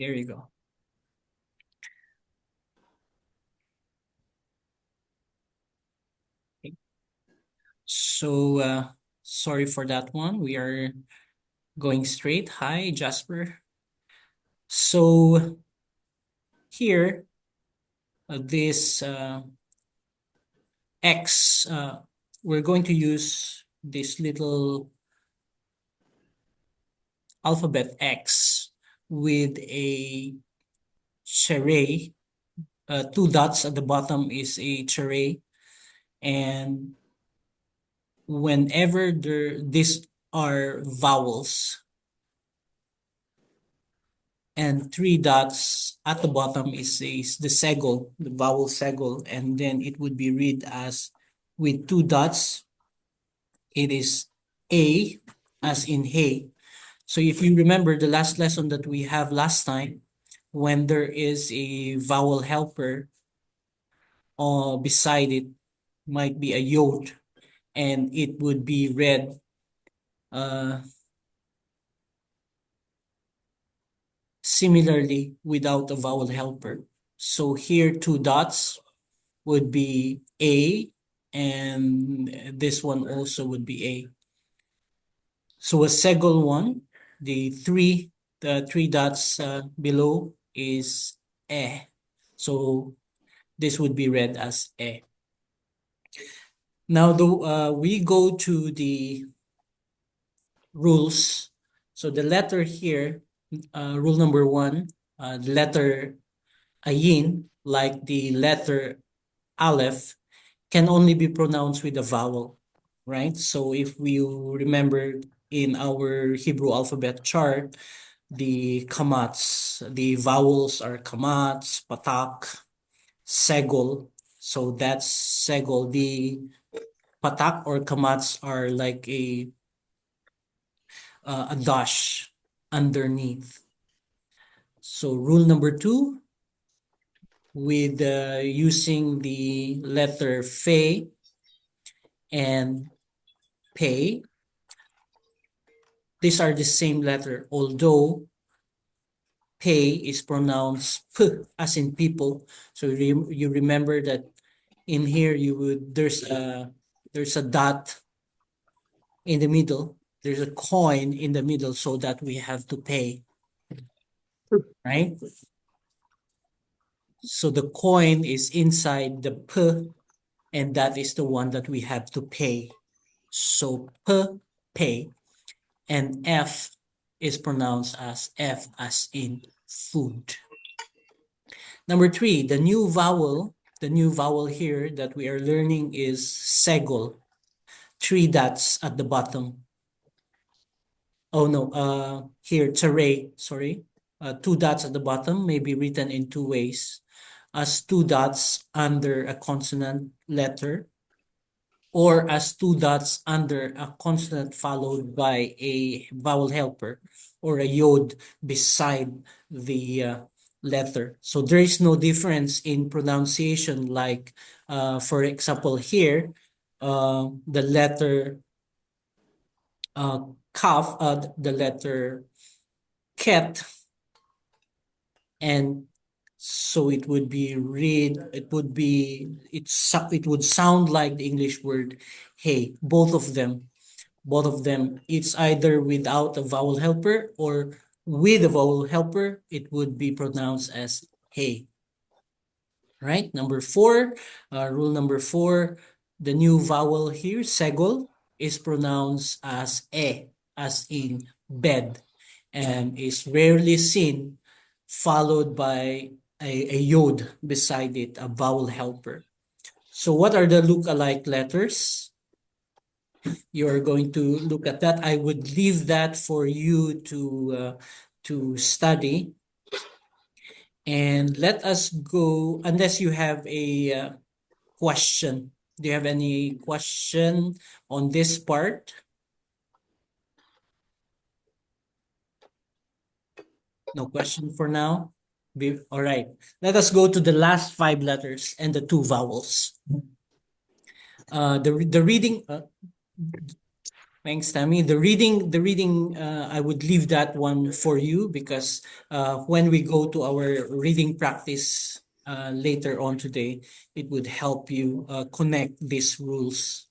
There you go. Okay. So, sorry for that one. We are going straight. Hi, Jasper. So here, this X, we're going to use this little alphabet X with a charade. Two dots at the bottom is a charade, and whenever these are vowels, and three dots at the bottom is the segol, the vowel segol, and then it would be read as with two dots, it is A as in hey. So if you remember the last lesson that we have last time, when there is a vowel helper or beside it might be a yod, and it would be read uh, similarly without a vowel helper. So here two dots would be A, and this one also would be A. So a segol one, the three dots below is E. So this would be read as E. Now, we go to the rules. So the letter here, rule number one, the letter ayin, like the letter Aleph, can only be pronounced with a vowel, right? So if we remember in our Hebrew alphabet chart, the kamats, the vowels are kamats, patak, segol. So that's segol. The patak or kamats are like a dash underneath. So rule number two, with using the letter fe and pay, these are the same letter, although pay is pronounced p as in people. So you remember that in here there's a dot in the middle. There's a coin in the middle, so that we have to pay, right? So the coin is inside the p, and that is the one that we have to pay. So p, pay, and f is pronounced as f as in food. Number three, the new vowel here that we are learning is segol. Three dots at the bottom. Oh no, here, tare, sorry. Two dots at the bottom may be written in two ways. As two dots under a consonant letter, or as two dots under a consonant followed by a vowel helper or a yod beside the letter. So there is no difference in pronunciation, like for example here, the letter kaf, the letter ket, and so it would be it would sound like the English word hey. Both of them, it's either without a vowel helper or with a vowel helper, it would be pronounced as hey. Right? Number four, rule number four, the new vowel here, segol, is pronounced as as in bed, and is rarely seen followed by a yod beside it, a vowel helper. So what are the look-alike letters? You're going to look at that. I would leave that for you to study. And let us go, unless you have a question. Do you have any question on this part? No question for now? All right. Let us go to the last five letters and the two vowels. The reading, Thanks, Tammy. The reading, I would leave that one for you because when we go to our reading practice later on today, it would help you connect these rules.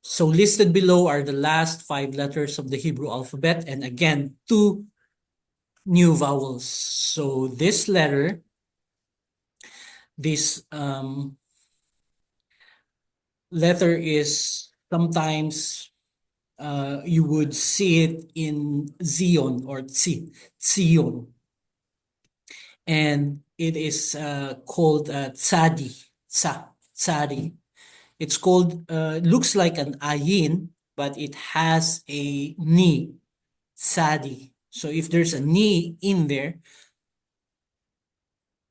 So listed below are the last 5 letters of the Hebrew alphabet, and again, 2 new vowels. So this letter, this letter is sometimes you would see it in Zion or Zion, and it is called Tsadi. It's called, looks like an ayin, but it has a ni, Tsadi. So if there's a ni in there,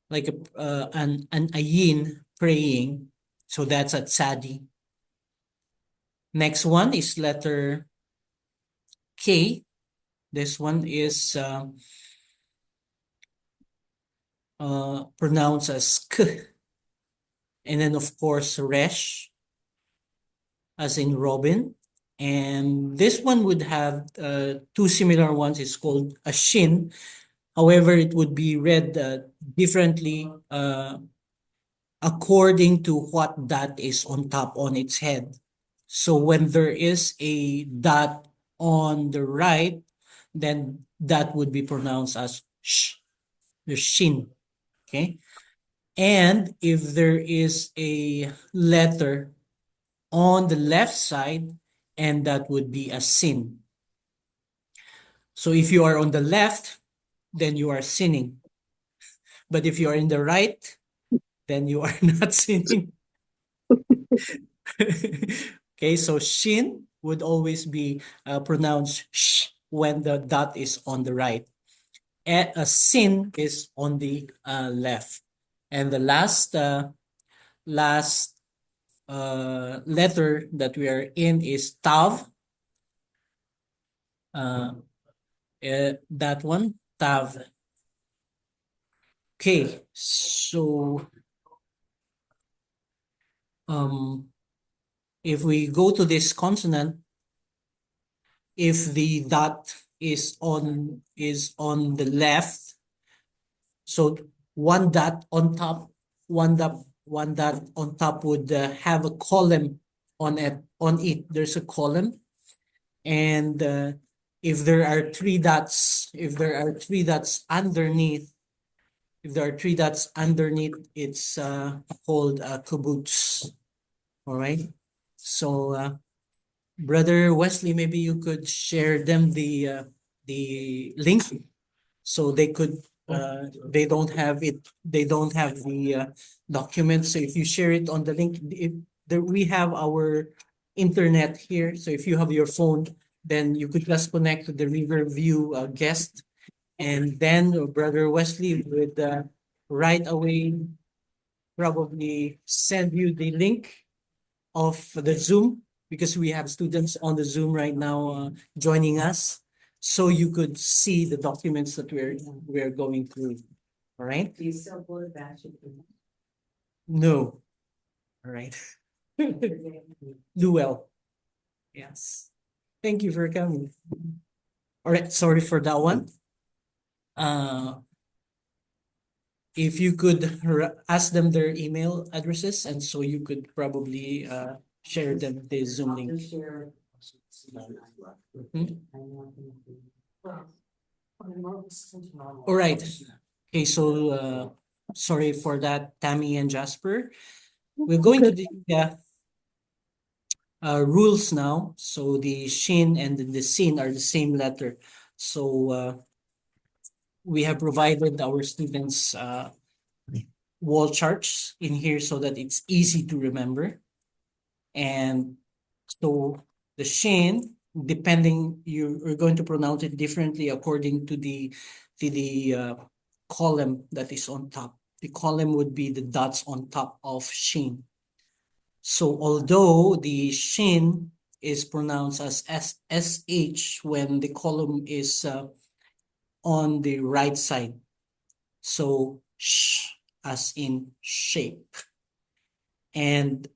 like an ayin praying, so that's a Tsadi. Next one is letter K. This one is pronounced as K. And then, of course, Resh, as in Robin. And this one would have 2 similar ones. It's called a Shin. However, it would be read differently according to what dot is on top on its head. So when there is a dot on the right, then that would be pronounced as sh, the shin. Okay. And if there is a letter on the left side, and that would be a sin. So if you are on the left, then you are sinning. But if you are in the right, then you are not sinning. Okay, so shin would always be pronounced sh when the dot is on the right. A sin is on the left. And the last letter that we are in is tav. That one, tav. Okay, so if we go to this consonant, if the dot is on the left, so one dot on top, one dot on top would have a column on it. There's a column, and if there are 3 dots, underneath, it's called kibbutz. All right. So, Brother Wesley, maybe you could share them the link so they could. They don't have it. They don't have the document. So if you share it on the link, we have our internet here. So if you have your phone, then you could just connect to the Riverview guest, and then Brother Wesley would right away probably send you the link of the Zoom, because we have students on the Zoom right now joining us, so you could see the documents that we're going through. All right? Do you still go to Basham? No. All right. Do well. Yes. Thank you for coming. All right. Sorry for that one. If you could ask them their email addresses, and so you could probably share them the Zoom link. Mhm. All right. Okay, so sorry for that, Tammy and Jasper. We're going to the rules now. So the shin and the sin are the same letter. So we have provided our students wall charts in here so that it's easy to remember. And so the shin, depending, you're going to pronounce it differently according to the column that is on top. The column would be the dots on top of shin. So although the shin is pronounced as SH when the column is on the right side. So sh as in shape. And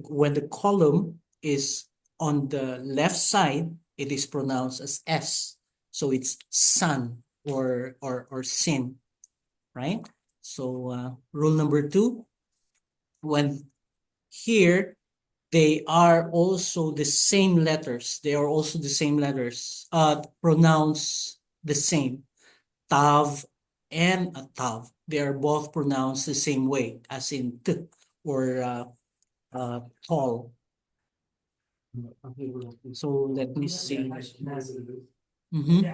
when the column is on the left side, it is pronounced as S. So it's sun or sin, right? So rule number 2, when here they are also the same letters. They are also the same letters, pronounced the same. Tav and a tav. They are both pronounced the same way, as in t or tall. So let me see. Mhm.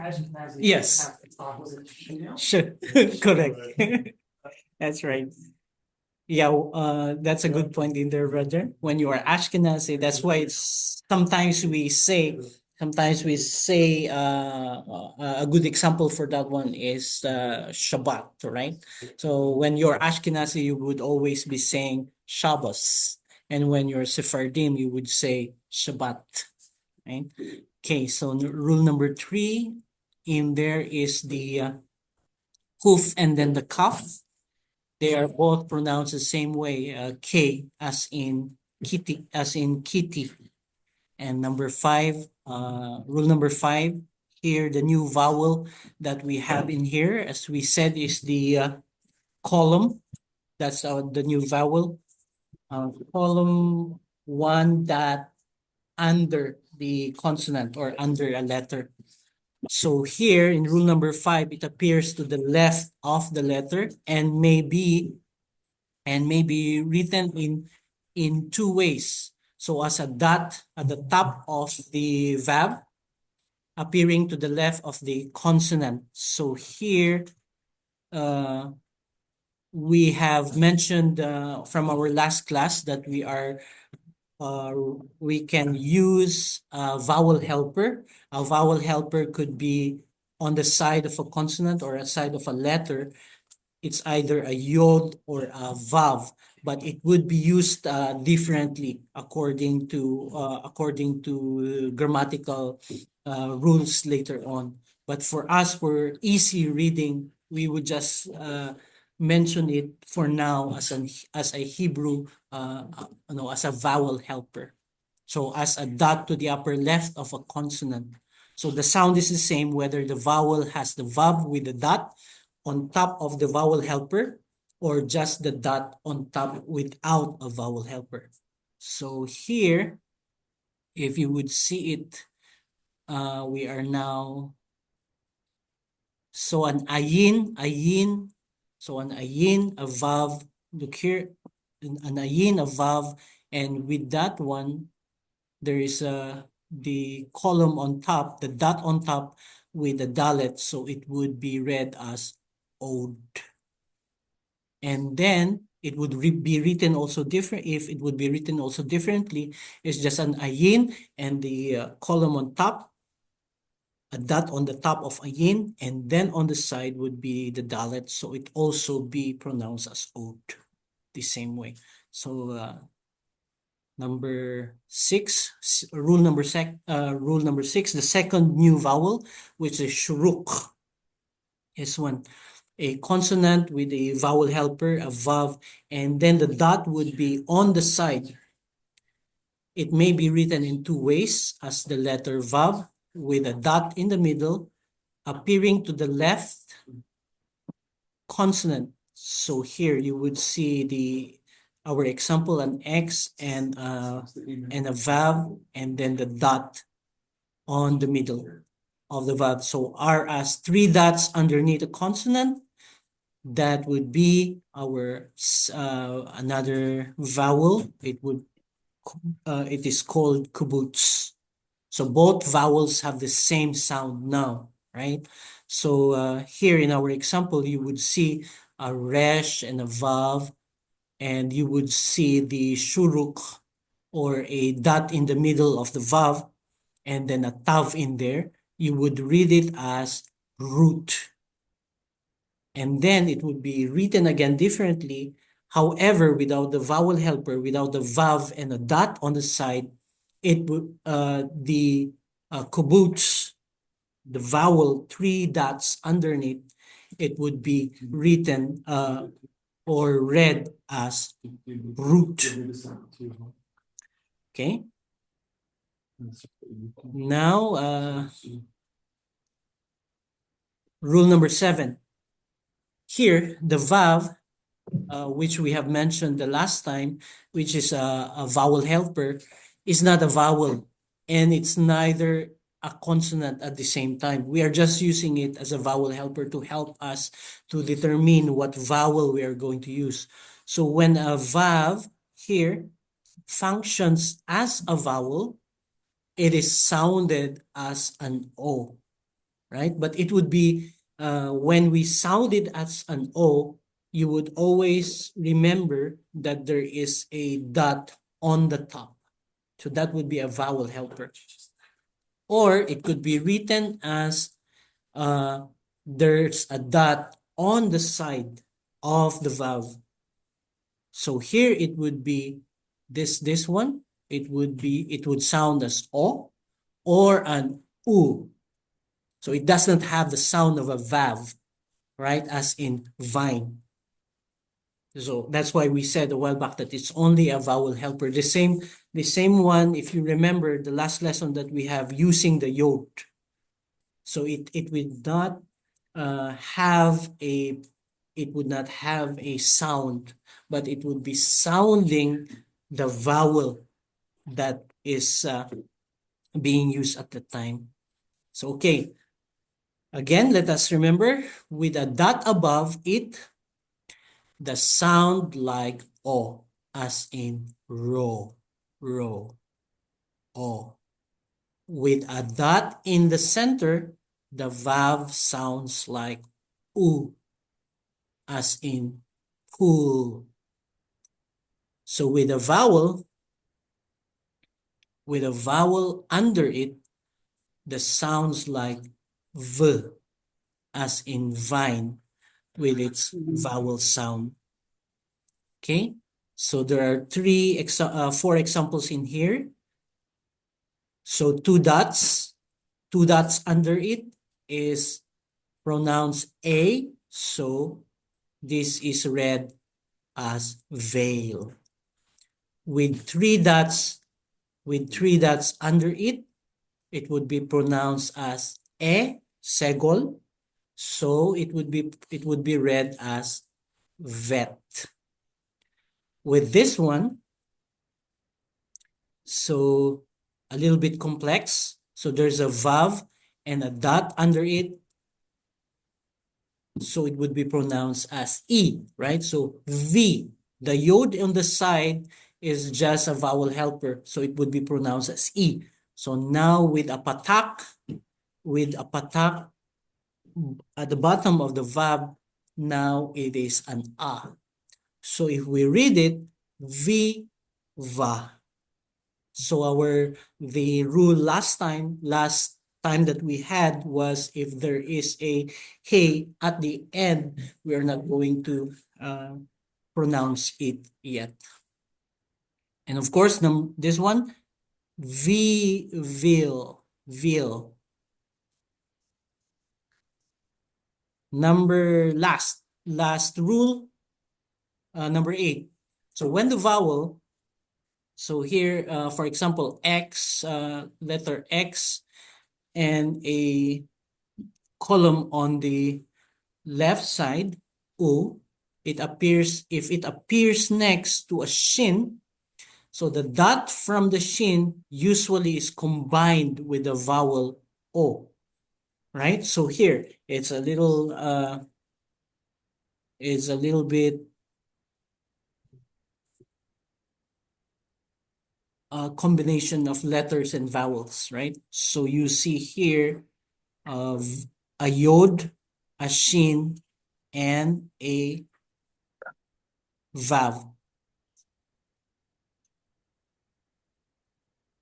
Yes. Sure. Correct. That's right. Yeah, that's a good point in there, brother. When you are Ashkenazi, that's why it's sometimes we say a good example for that one is Shabbat, right? So when you're Ashkenazi, you would always be saying Shabbos, and when you're Sephardim, you would say Shabbat, right? Okay, so rule number 3 in there is the kuf and then the kaf. They are both pronounced the same way, K as in kitty. And rule number 5, here the new vowel that we have in here, as we said, is the column. That's the new vowel. Column 1 that under the consonant or under a letter. So here in rule number 5, it appears to the left of the letter and may be written in two ways. So as a dot at the top of the vowel, appearing to the left of the consonant. So here we have mentioned from our last class that we can use a vowel helper. A vowel helper could be on the side of a consonant or a side of a letter. It's either a yod or a vav, but it would be used differently according to grammatical rules later on. But for us, for easy reading, we would just mention it for now as a Hebrew, as a vowel helper. So as a dot to the upper left of a consonant. So the sound is the same whether the vowel has the vav with the dot on top of the vowel helper or just the dot on top without a vowel helper. So here, if you would see it, we are now, so an ayin, so an ayin, a vav, look here, an ayin, a vav, and with that one, there is the column on top, the dot on top with the dalet, so it would be read as od. And then it would be written also different. If it would be written also differently, it's just an ayin and the column on top, a dot on the top of ayin, and then on the side would be the dalet, so it also be pronounced as od, the same way. So rule number 6, the second new vowel, which is shuruk, is one. A consonant with a vowel helper, a vav, and then the dot would be on the side. It may be written in two ways, as the letter vav with a dot in the middle, appearing to the left consonant. So here you would see our example, an X and a vav, and then the dot on the middle of the vav. So R as 3 dots underneath a consonant. That would be our another vowel. It is called kibbutz. So both vowels have the same sound now, right? So here in our example, you would see a resh and a vav, and you would see the shuruk or a dot in the middle of the vav, and then a tav in there. You would read it as root. And then it would be written again differently. However, without the vowel helper, without the vav and a dot on the side, it would the kibbutz, the vowel 3 dots underneath, it would be written or read as root. Okay. Now, rule number 7. Here, the vav, which we have mentioned the last time, which is a vowel helper, is not a vowel and it's neither a consonant at the same time. We are just using it as a vowel helper to help us to determine what vowel we are going to use. So when a vav here functions as a vowel, it is sounded as an O, right? But it would be when we sound it as an O, you would always remember that there is a dot on the top. So that would be a vowel helper. Or it could be written as there's a dot on the side of the vowel. So here it would be this one. It would sound as O or an U. So it doesn't have the sound of a vav, right? As in vine. So that's why we said a while back that it's only a vowel helper. The same one, if you remember the last lesson that we have using the yod. So it would not have a sound, but it would be sounding the vowel that is being used at the time. So okay, again, let us remember with a dot above it, the sound like O, as in row, row, O. With a dot in the center, the vav sounds like U, as in pool. So with a vowel under it, the sounds like V, as in vine, with its vowel sound. Okay, so there are four examples in here. So two dots under it is pronounced A, so this is read as veil. With three dots under it, it would be pronounced as segol, so it would be read as vet. With this one, so a little bit complex. So there's a vav and a dot under it. So it would be pronounced as E, right? So V, the yod on the side is just a vowel helper. So it would be pronounced as E. So now with a patak at the bottom of the vav, now it is an A. So if we read it, V, Va. So the rule last time that we had was if there is a hey at the end, we are not going to pronounce it yet. And of course, this one, vil. Last rule, number 8. So when the vowel, so here, for example, X, letter X, and a column on the left side, O, if it appears next to a shin, so the dot from the shin usually is combined with the vowel O, right? So here, it's a little bit a combination of letters and vowels, right? So you see here a yod, a shin, and a vav.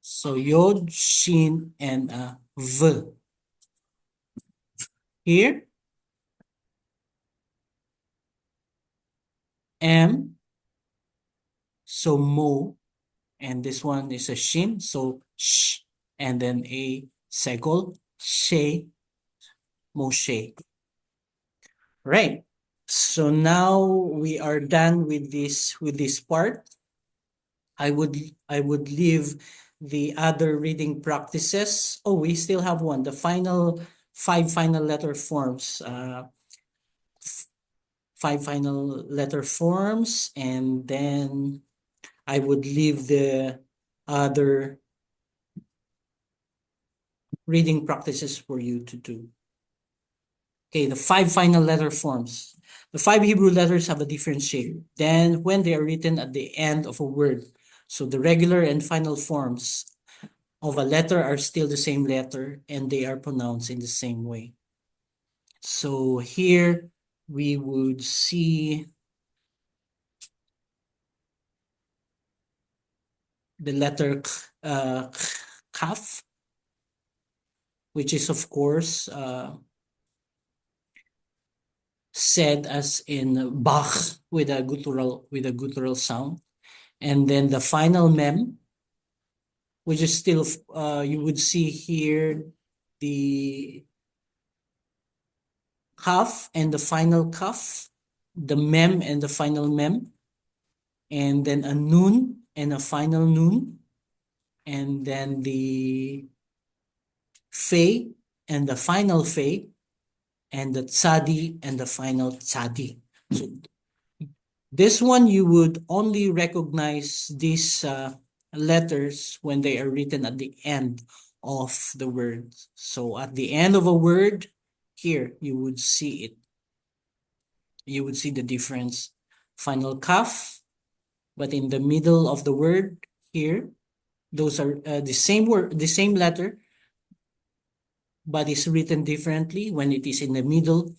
So yod, shin, and a v. Here, m, so mo, and this one is a shin, so sh, and then a segol, she, Moshe. Right. So now we are done with this part. I would leave the other reading practices. Oh, we still have one. The five final letter forms. Five final letter forms, and then I would leave the other reading practices for you to do. Okay, the five final letter forms. The five Hebrew letters have a different shape than when they are written at the end of a word. So the regular and final forms of a letter are still the same letter and they are pronounced in the same way. So here we would see the letter kaf, which is of course said as in Bach with a guttural sound, and then the final mem, which is still you would see here the kaf and the final kaf, the mem and the final mem, and then a nun and a final nun, and then the fe and the final fe, and the tzadi and the final tzadi. So this one you would only recognize these letters when they are written at the end of the word. So at the end of a word, here you would see it. You would see the difference. Final kaf, but in the middle of the word here, those are the same word, the same letter, but it's written differently when it is in the middle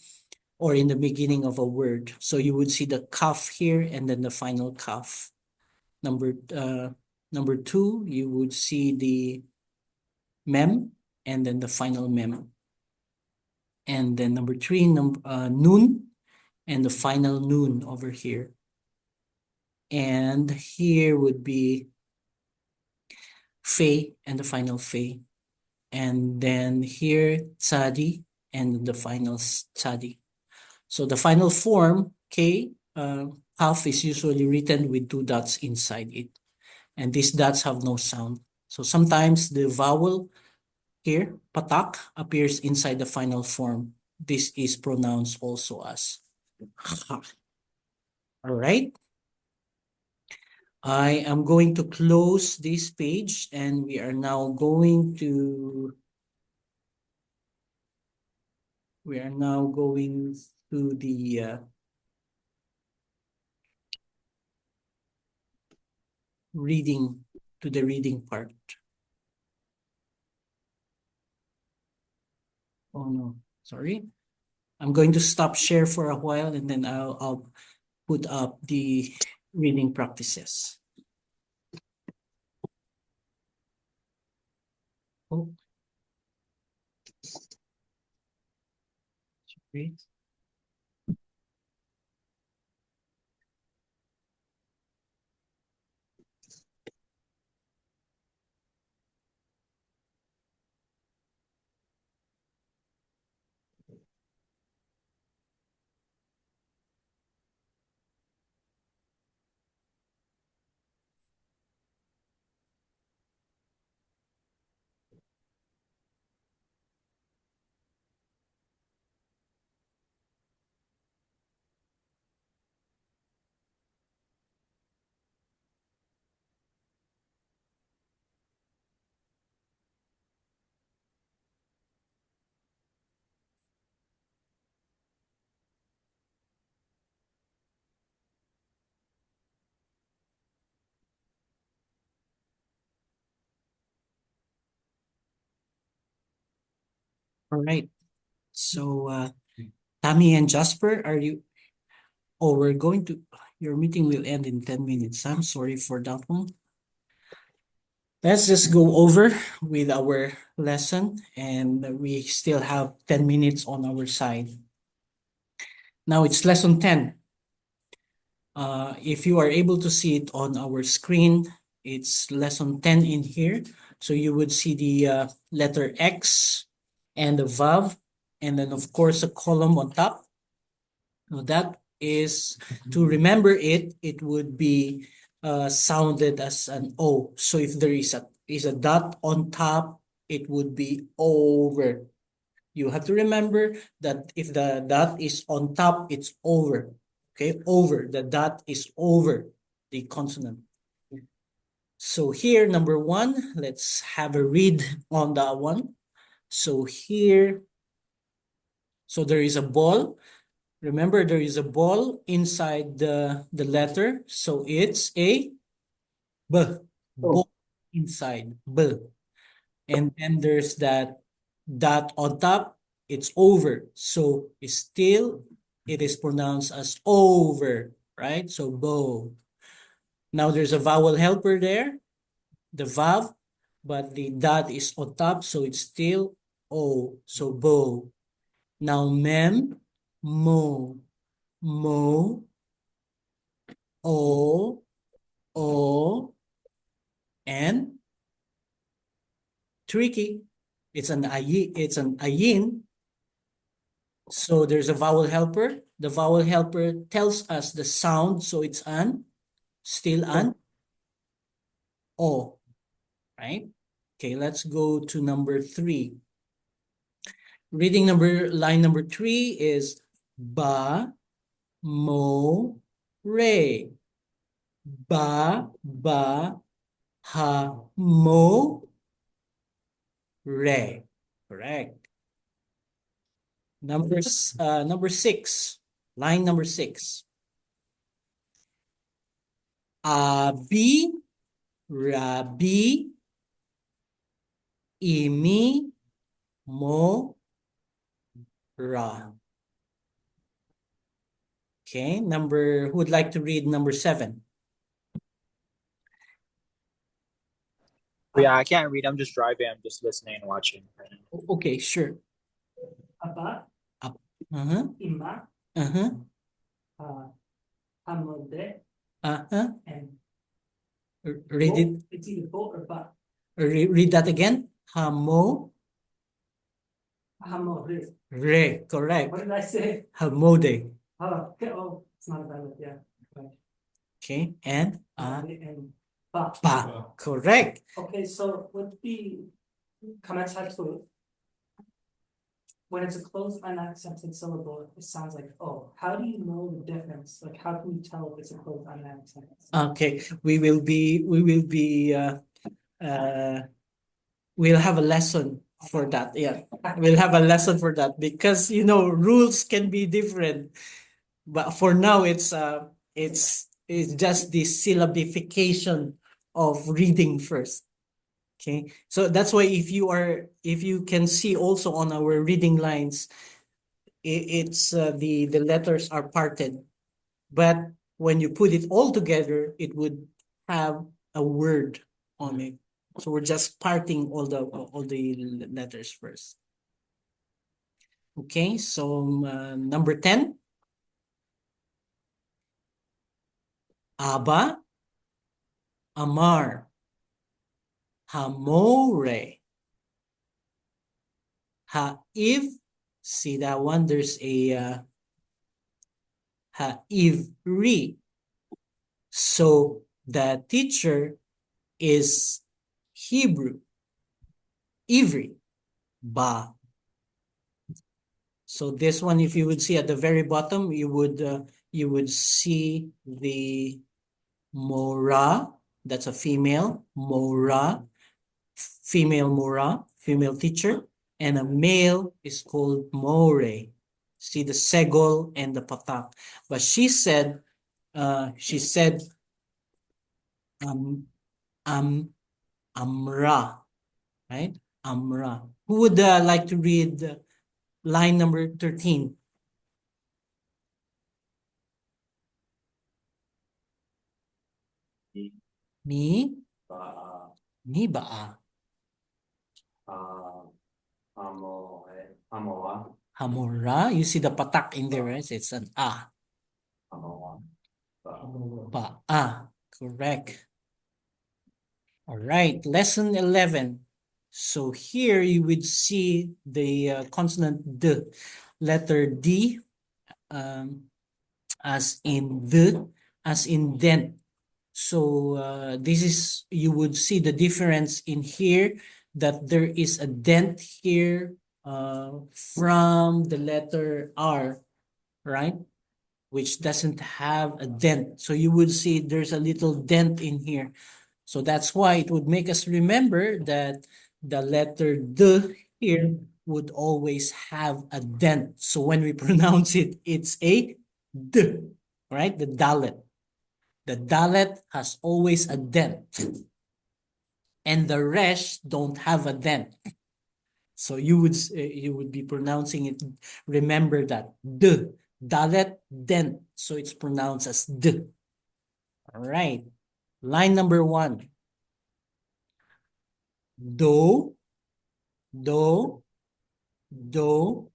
or in the beginning of a word. So you would see the kaf here and then the final kaf. Number two, you would see the mem and then the final mem. And then number three, nun and the final nun over here. And here would be fe and the final fe. And then here, tzadi and the final tzadi. So the final form, K, half is usually written with two dots inside it. And these dots have no sound. So sometimes the vowel here, patak, appears inside the final form. This is pronounced also as ha. All right. I am going to close this page and we are now going to the reading to the reading part. Oh no, sorry. I'm going to stop share for a while and then I'll put up the reading practices. Oh, sorry. All right. So Tammy and Jasper, are you? Oh, your meeting will end in 10 minutes. I'm sorry for that one. Let's just go over with our lesson and we still have 10 minutes on our side. Now it's lesson 10. If you are able to see it on our screen, it's lesson 10 in here. So you would see the letter X and the vav, and then of course a column on top. Now that is, to remember it, it would be sounded as an O. So if there is is a dot on top, it would be over. You have to remember that if the dot is on top, it's over. Okay, over. The dot is over the consonant. So here, number one, let's have a read on that one. So here, so there is a ball. Remember, there is a ball inside the letter. So it's a B. Ball inside. B. And then there's that dot on top. It's over. So it's still, it is pronounced as over, right? So bow. Now there's a vowel helper there, the vav, but the dot is on top, so it's still O. So bow. Now mem, mo, mo, o, and tricky. It's an ayin. So there's a vowel helper. The vowel helper tells us the sound, so it's an, still an O, right? Okay, let's go to number 3. Line number 3 is ba, mo, re. Ba, ha, mo, re. Correct. Number 6. Line number 6. Abi, rabi, imi, mo, ra. Okay, who would like to read number 7? Yeah, I can't read. I'm just driving. I'm just listening and watching. Okay, sure. Apa, Uh-huh. ima, Uh-huh. hamode, Uh-huh. and Read bo. it. It's either bo or ba. Read that again. Hamo, Hamode. re. Correct. What did I say? Hamode. Oh, okay. Oh, it's not a bad one. Yeah. Right. Okay, and Hamode and ba. ba. Correct. Okay, so with the kamachatu, when it's a closed unaccented syllable, it sounds like oh. How do you know the difference? Like, how can you tell if it's a closed unaccented syllable? Okay, we'll have a lesson for that. Yeah, we'll have a lesson for that because rules can be different. But for now, it's just the syllabification of reading first. Okay, so that's why if you can see also on our reading lines, it's the letters are parted, but when you put it all together, it would have a word on it. So we're just parting all the letters first. Okay, so number 10. Aba, Amar, Hamore, Haiv. See that one? There's a Haivri. So the teacher is Hebrew. Ivri, Ba. So this one, if you would see at the very bottom, you would see the Mora. That's a female Mora, female teacher, and a male is called More. See the segol and the patak. But she said Amra, right? Amra. Who would like to read line number 13? Me? Me ba? Hamora. You see the patak in there, right? It's an ah. Ba. Ah. Correct. All right. Lesson 11. So here you would see the consonant D, letter D, as in the, as in dent. So this is, you would see the difference in here, that there is a dent here from the letter R, right? Which doesn't have a dent. So you would see there's a little dent in here. So that's why it would make us remember that the letter D here would always have a dent. So when we pronounce it, it's a D, right? The dalet. The dalet has always a dent. And the resh don't have a dent. So you would be pronouncing it, remember that, D, dalet, dent. So it's pronounced as D. All right. Line number 1. Do, do, do,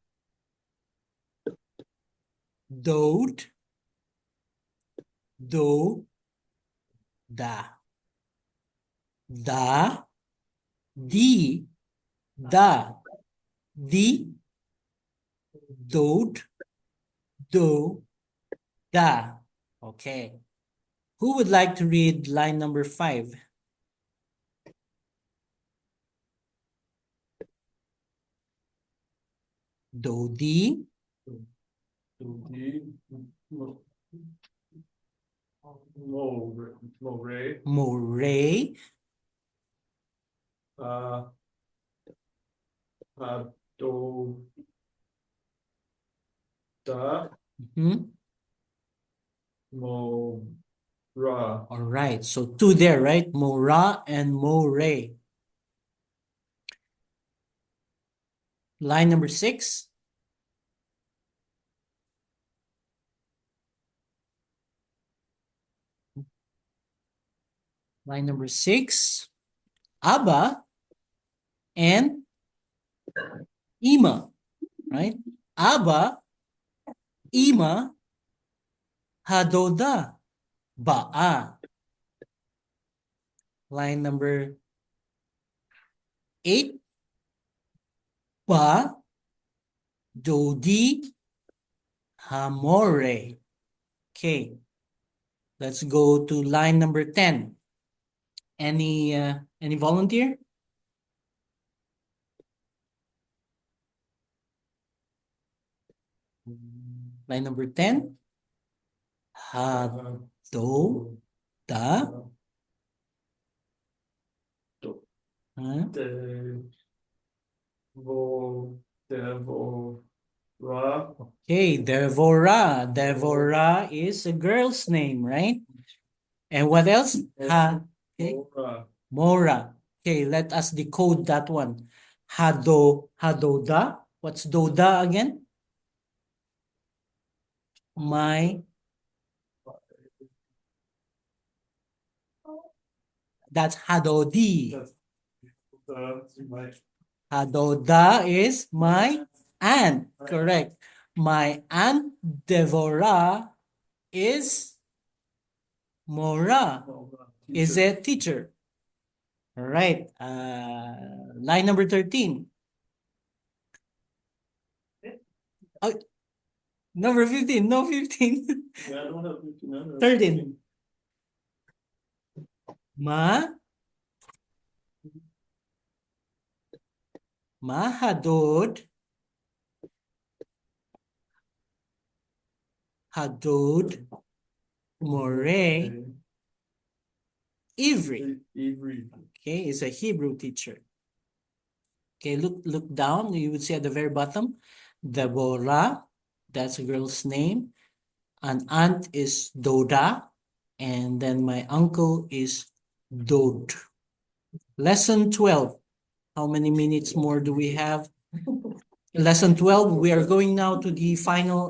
doed, do, da. Da, di, da, di, doed, do, da. Okay. Who would like to read line number 5? Do, di, moray, Do da mhm. mo ra. All right, so 2 there, right? Mora and moray. Line number 6. Line number 6. Aba and Ima, right? Aba, Ima, hadoda, ba'a. Line number 8. Ba, dodi, hamore. Okay. Let's go to line number 10. Any volunteer? Line number 10. Do, da. Huh? Devo ra. Okay, Devora. Devora is a girl's name, right? And what else? Okay. Ra. Mora. Okay, let us decode that one. Hadoda. What's doda again? That's hadodi. My Hadoda is my aunt. Correct. My aunt Devora is Mora. Is a teacher. All right. Line number 13. Oh, number 15. No, 15. Yeah, I don't have 15. 13. Hadod. Hadod. Moray. Ivry. Okay, is a Hebrew teacher. Okay, look down. You would see at the very bottom, Deborah. That's a girl's name. An aunt is Doda, and then my uncle is Dod. Lesson 12. How many minutes more do we have? Lesson 12. We are going now to the final